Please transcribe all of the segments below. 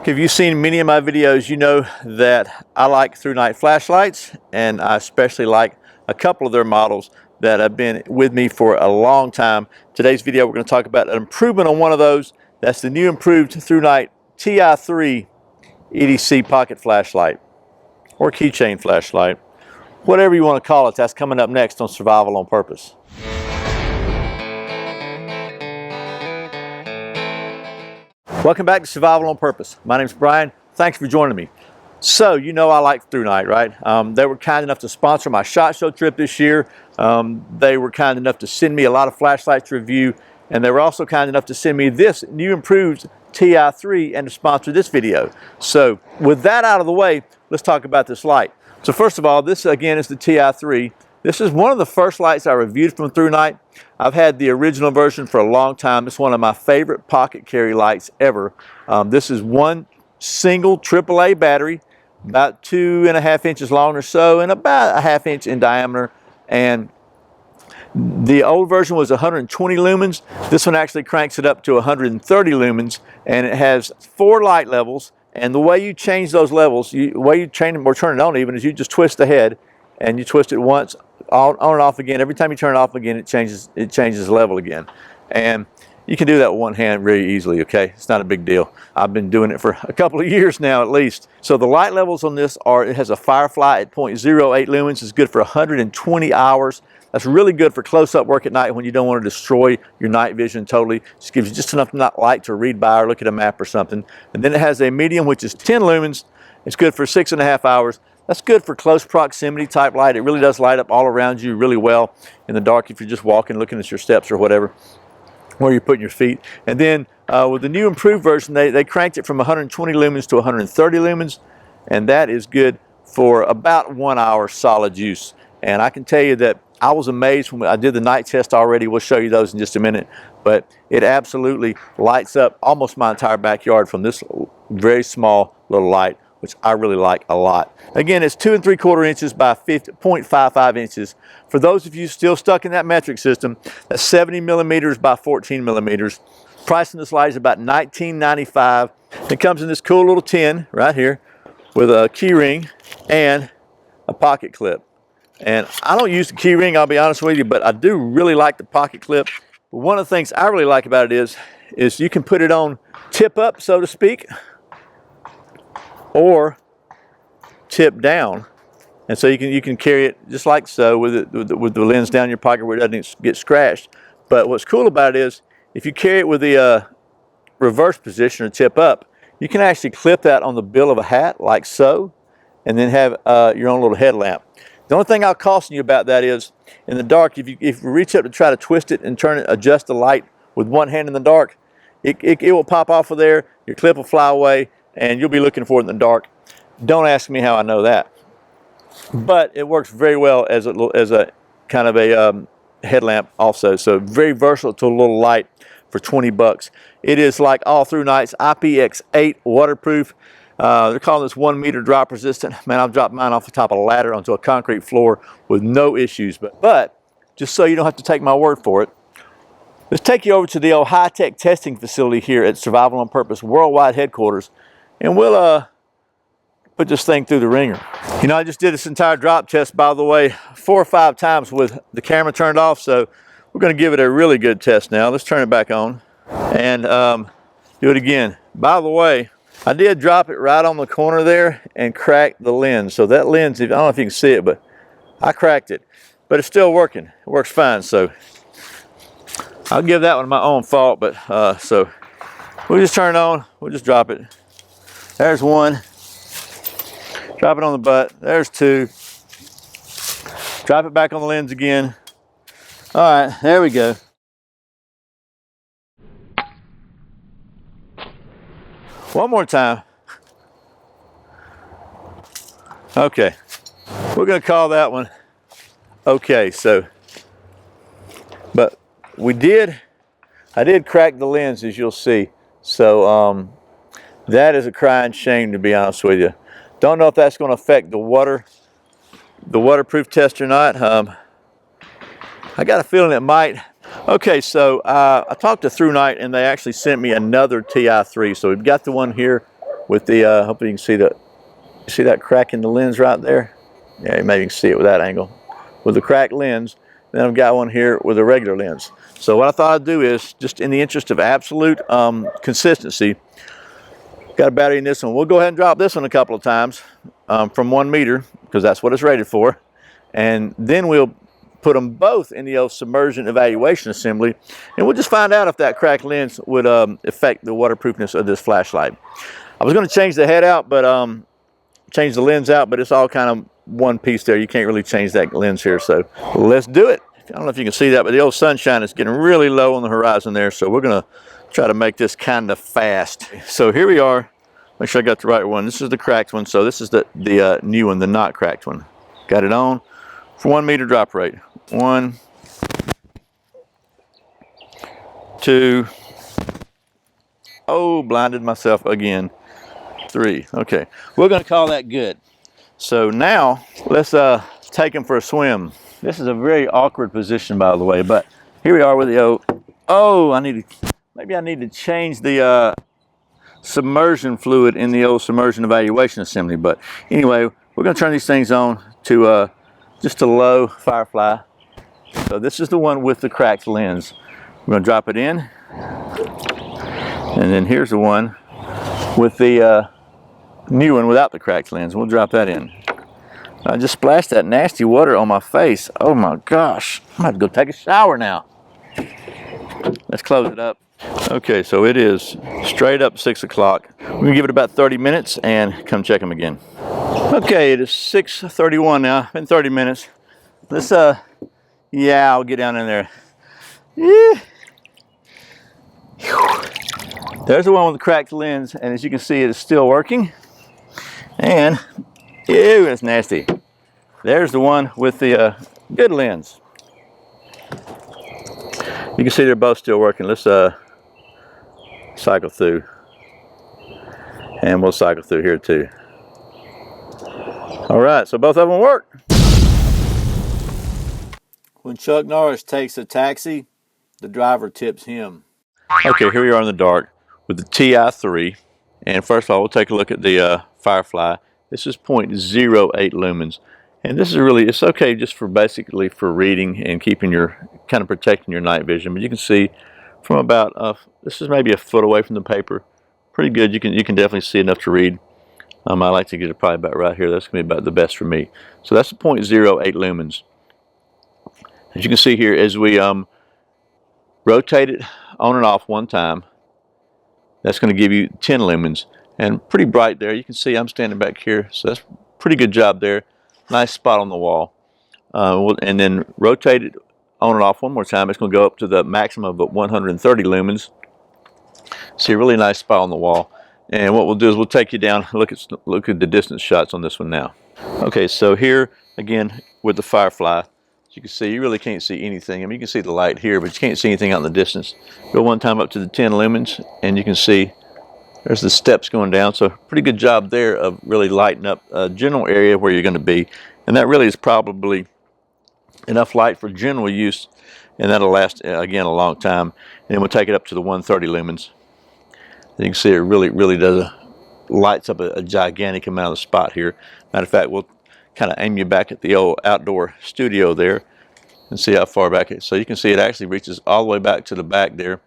If you've seen many of my videos, you know that I like Thrunite flashlights, and I especially like a couple of their models that have been with me for a long time. Today's video, we're going to talk about an improvement on one of those. That's the new improved Thrunite Ti3 EDC pocket flashlight, or keychain flashlight, whatever you want to call it. That's coming up next on Survival on Purpose. Welcome back to Survival on Purpose. My name's Brian. Thanks for joining me. So, you know I like Thrunite, right? They were kind enough to sponsor my SHOT Show trip this year. They were kind enough to send me a lot of flashlights to review, and they were also kind enough to send me this new improved Ti3 and to sponsor this video. So, with that out of the way, let's talk about this light. So first of all, this again is the Ti3. This is one of the first lights I reviewed from Thrunite. I've had the original version for a long time. It's one of my favorite pocket carry lights ever. This is one single AAA battery, about 2.5 inches long or so, and about a 1/2 inch in diameter. And the old version was 120 lumens. This one actually cranks it up to 130 lumens, and it has 4 light levels. And the way you change those levels, the way you change them or turn it on even, is you just twist the head, and you twist it once, on and off again. Every time you turn it off again, it changes the level again. And you can do that with one hand very easily, okay? It's not a big deal. I've been doing it for a couple of years now at least. So the light levels on this are, it has a Firefly at 0.08 lumens. It's good for 120 hours. That's really good for close-up work at night when you don't want to destroy your night vision totally. Just gives you just enough light to read by or look at a map or something. And then it has a medium, which is 10 lumens. It's good for 6.5 hours. That's good for close proximity type light. It really does light up all around you really well in the dark if you're just walking, looking at your steps or whatever, where you're putting your feet. And then with the new improved version, they cranked it from 120 lumens to 130 lumens, and that is good for about 1 hour solid use. And I can tell you that I was amazed when I did the night test already. We'll show you those in just a minute, but it absolutely lights up almost my entire backyard from this very small little light, which I really like a lot. Again, it's 2 3/4 inches by 0.55 inches. For those of you still stuck in that metric system, that's 70 millimeters by 14 millimeters. Price on this light is about $19.95. It comes in this cool little tin right here with a key ring and a pocket clip. And I don't use the key ring, I'll be honest with you, but I do really like the pocket clip. But one of the things I really like about it is you can put it on tip up, so to speak, or tip down, and so you can carry it just like so with the lens down your pocket where it doesn't get scratched. But what's cool about it is if you carry it with the reverse position or tip up, you can actually clip that on the bill of a hat like so, and then have your own little headlamp. The only thing I'll caution you about that is in the dark, if you reach up to try to twist it and adjust the light with one hand in the dark, it will pop off of there, your clip will fly away, and you'll be looking for it in the dark. Don't ask me how I know that, but it works very well as a kind of a headlamp also. So very versatile little light for 20 bucks. It is like all Thrunite's IPX8 waterproof. They're calling this 1 meter drop resistant. Man, I've dropped mine off the top of a ladder onto a concrete floor with no issues. But just so you don't have to take my word for it, let's take you over to the old high-tech testing facility here at Survival on Purpose Worldwide Headquarters, and we'll put this thing through the ringer. You know, I just did this entire drop test, by the way, 4 or 5 times with the camera turned off, so we're going to give it a really good test now. Let's turn it back on and do it again. By the way, I did drop it right on the corner there and cracked the lens. So that lens, I don't know if you can see it, but I cracked it. But it's still working. It works fine, so I'll give that one my own fault. But so we'll just turn it on. We'll just drop it. There's 1. Drop it on the butt. There's 2. Drop it back on the lens again. All right, there we go. One more time. Okay, we're gonna call that one okay. So, but I did crack the lens, as you'll see. So that is a crying shame, to be honest with you. Don't know if that's going to affect the waterproof test or not. I got a feeling it might. Okay, so I talked to Thrunite, and they actually sent me another Ti3. So we've got the one here with the, hopefully you can see that crack in the lens right there? Yeah, maybe you can see it with that angle. With the cracked lens, then I've got one here with a regular lens. So what I thought I'd do is, just in the interest of absolute consistency, got a battery in this one. We'll go ahead and drop this one a couple of times from 1 meter, because that's what it's rated for. And then we'll put them both in the old submersion evaluation assembly, and we'll just find out if that cracked lens would affect the waterproofness of this flashlight. I was going to change the head out, but change the lens out, but it's all kind of one piece there. You can't really change that lens here, so let's do it. I don't know if you can see that, but the old sunshine is getting really low on the horizon there, so we're going to try to make this kind of fast. So here we are. Make sure I got the right one. This is the cracked one, so this is the new one, the not cracked one. Got it on for 1 meter drop rate. 1, 2, oh, blinded myself again. 3, okay. We're gonna call that good. So now, let's take him for a swim. This is a very awkward position, by the way, but here we are with the maybe I need to change the submersion fluid in the old submersion evaluation assembly, but anyway, we're gonna turn these things on to just a low firefly. So this is the one with the cracked lens. We're going to drop it in, and then here's the one with the new one without the cracked lens. We'll drop that in. I just splashed that nasty water on my face. Oh my gosh, I'm going to go take a shower now. Let's close it up. Okay, so it is straight up 6 o'clock. We're going to give it about 30 minutes and come check them again. Okay, it is 6:31 now. Been 30 minutes. Let's yeah, I'll get down in there. Yeah. There's the one with the cracked lens, and as you can see, it is still working. And ew, that's nasty. There's the one with the good lens. You can see they're both still working. Let's cycle through, and we'll cycle through here too. All right, so both of them work. When Chuck Norris takes a taxi, the driver tips him. Okay, here we are in the dark with the Ti3, and first of all, we'll take a look at the Firefly. This is 0.08 lumens, and this is really, it's okay just for basically for reading and keeping your, kind of protecting your night vision. But you can see from about, this is maybe a foot away from the paper, pretty good. You can definitely see enough to read. I like to get it probably about right here. That's going to be about the best for me. So that's 0.08 lumens. As you can see here, as we rotate it on and off one time, that's going to give you 10 lumens. And pretty bright there. You can see I'm standing back here, so that's a pretty good job there. Nice spot on the wall. And then rotate it on and off one more time. It's going to go up to the maximum of 130 lumens. See a really nice spot on the wall. And what we'll do is we'll take you down, look at the distance shots on this one now. Okay, so here again with the Firefly, as you can see, you really can't see anything. I mean, you can see the light here, but you can't see anything out in the distance. Go one time up to the 10 lumens, and you can see there's the steps going down. So pretty good job there of really lighting up a general area where you're going to be. And that really is probably enough light for general use, and that'll last, again, a long time. And then we'll take it up to the 130 lumens. You can see it really does lights up a gigantic amount of the spot here. Matter of fact, we'll kind of aim you back at the old outdoor studio there and see how far back it is. So you can see it actually reaches all the way back to the back there.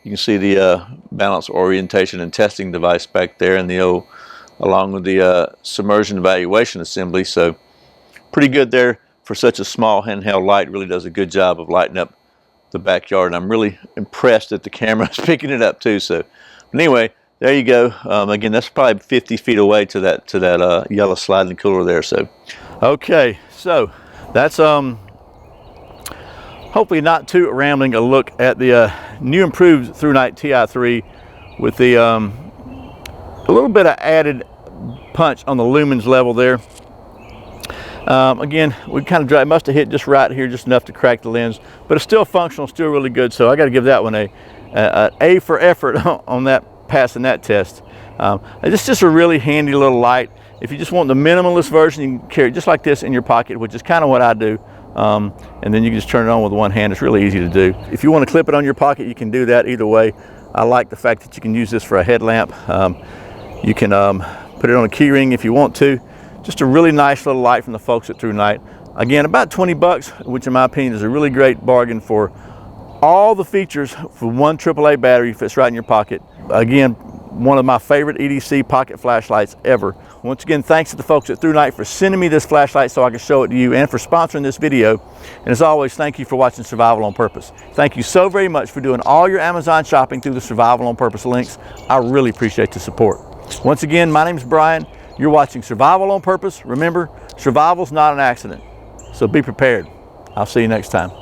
You can see the balance orientation and testing device back there, and the old, along with the submersion evaluation assembly. So pretty good there for such a small handheld light. Really does a good job of lighting up the backyard, and I'm really impressed that the camera is picking it up too. So anyway, there you go. Again, that's probably 50 feet away to that yellow sliding cooler there. So, okay, so that's hopefully not too rambling a look at the new improved Thrunite Ti3 with the a little bit of added punch on the lumens level there. Again, we kind of dry, must have hit just right here, just enough to crack the lens, but it's still functional, still really good. So I got to give that one a for effort on that, passing that test. It's just a really handy little light. If you just want the minimalist version, you can carry it just like this in your pocket, which is kind of what I do. And then you can just turn it on with one hand. It's really easy to do. If you want to clip it on your pocket, you can do that either way. I like the fact that you can use this for a headlamp. You can put it on a key ring if you want to. Just a really nice little light from the folks at Thrunite. Again, about 20 bucks, which in my opinion is a really great bargain for all the features for one AAA battery. Fits right in your pocket. Again, one of my favorite EDC pocket flashlights ever. Once again, thanks to the folks at Thrunite for sending me this flashlight so I can show it to you, and for sponsoring this video. And as always, thank you for watching Survival on Purpose. Thank you so very much for doing all your Amazon shopping through the Survival on Purpose links. I really appreciate the support. Once again, my name is Brian. You're watching Survival on Purpose. Remember, survival's not an accident, so be prepared. I'll see you next time.